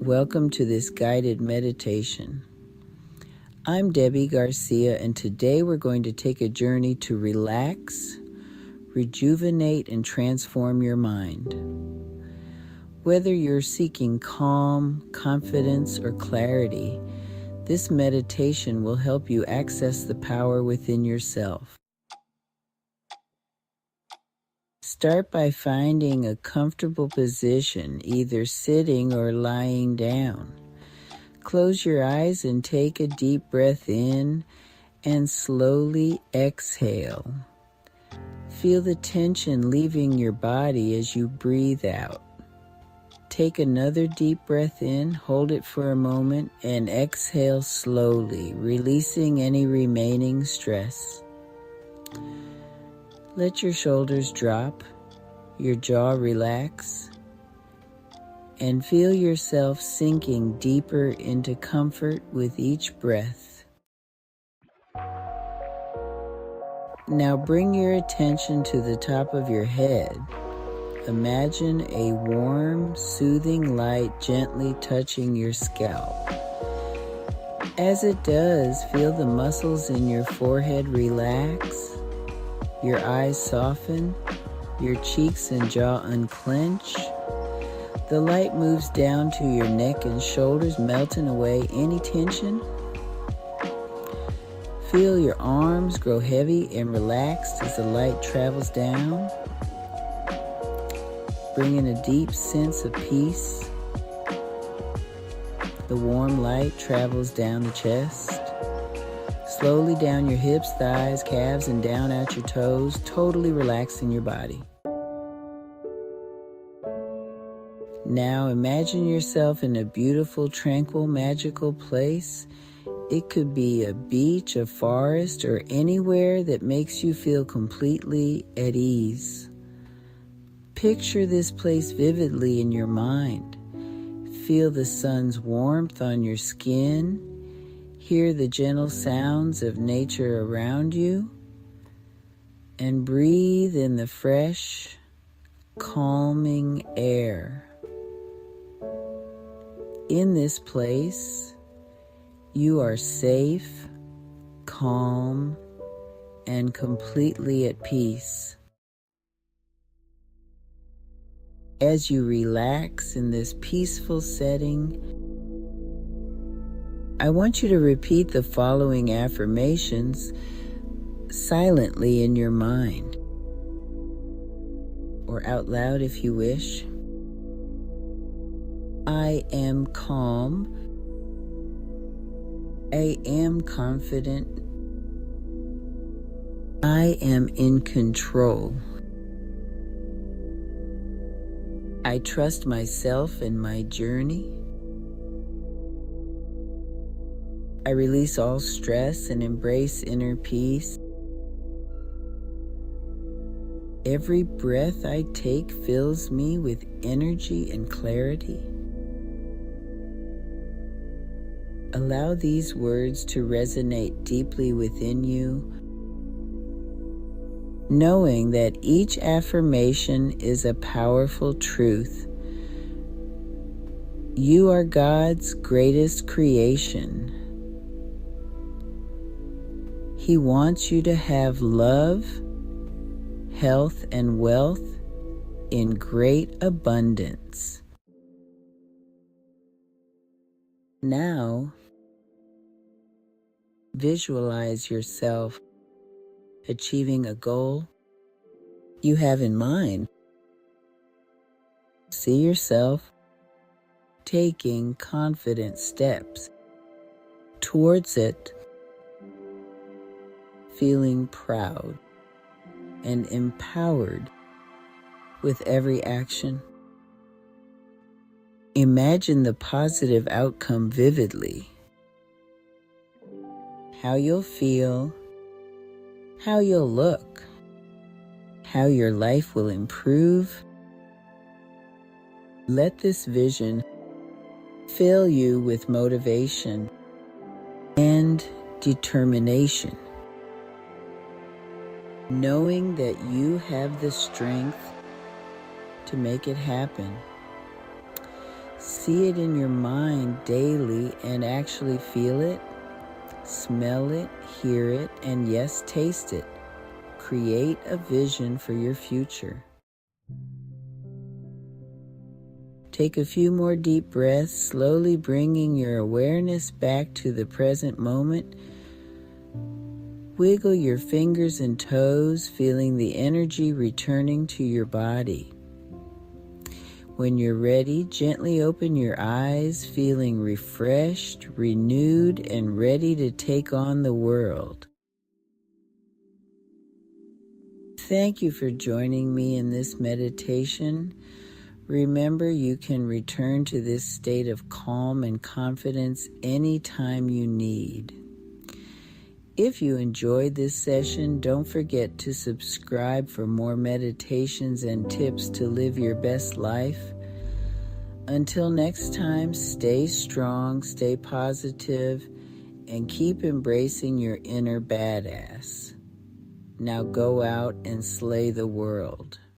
Welcome to this guided meditation. I'm Debbie Garcia, and today we're going to take a journey to relax, rejuvenate, and transform your mind. Whether you're seeking calm, confidence, or clarity, this meditation will help you access the power within yourself. Start by finding a comfortable position, either sitting or lying down. Close your eyes and take a deep breath in and slowly exhale. Feel the tension leaving your body as you breathe out. Take another deep breath in, hold it for a moment, and exhale slowly, releasing any remaining stress. Let your shoulders drop, your jaw relax, and feel yourself sinking deeper into comfort with each breath. Now bring your attention to the top of your head. Imagine a warm, soothing light gently touching your scalp. As it does, feel the muscles in your forehead relax, your eyes soften, your cheeks and jaw unclench. The light moves down to your neck and shoulders, melting away any tension. Feel your arms grow heavy and relaxed as the light travels down, bringing a deep sense of peace. The warm light travels down the chest, slowly down your hips, thighs, calves, and down out your toes, totally relaxing your body. Now imagine yourself in a beautiful, tranquil, magical place. It could be a beach, a forest, or anywhere that makes you feel completely at ease. Picture this place vividly in your mind. Feel the sun's warmth on your skin. Hear the gentle sounds of nature around you. And breathe in the fresh, calming air. In this place, you are safe, calm, and completely at peace. As you relax in this peaceful setting, I want you to repeat the following affirmations silently in your mind, or out loud if you wish. I am calm. I am confident. I am in control. I trust myself and my journey. I release all stress and embrace inner peace. Every breath I take fills me with energy and clarity. Allow these words to resonate deeply within you, knowing that each affirmation is a powerful truth. You are God's greatest creation. He wants you to have love, health, and wealth in great abundance. Now, visualize yourself achieving a goal you have in mind. See yourself taking confident steps towards it, feeling proud and empowered with every action. Imagine the positive outcome vividly. How you'll feel, how you'll look, how your life will improve. Let this vision fill you with motivation and determination, knowing that you have the strength to make it happen. See it in your mind daily and actually feel it, smell it, hear it, and yes, taste it. Create a vision for your future. Take a few more deep breaths, slowly bringing your awareness back to the present moment. Wiggle your fingers and toes, feeling the energy returning to your body. When you're ready, gently open your eyes, feeling refreshed, renewed, and ready to take on the world. Thank you for joining me in this meditation. Remember, you can return to this state of calm and confidence anytime you need. If you enjoyed this session, don't forget to subscribe for more meditations and tips to live your best life. Until next time, stay strong, stay positive, and keep embracing your inner badass. Now go out and slay the world.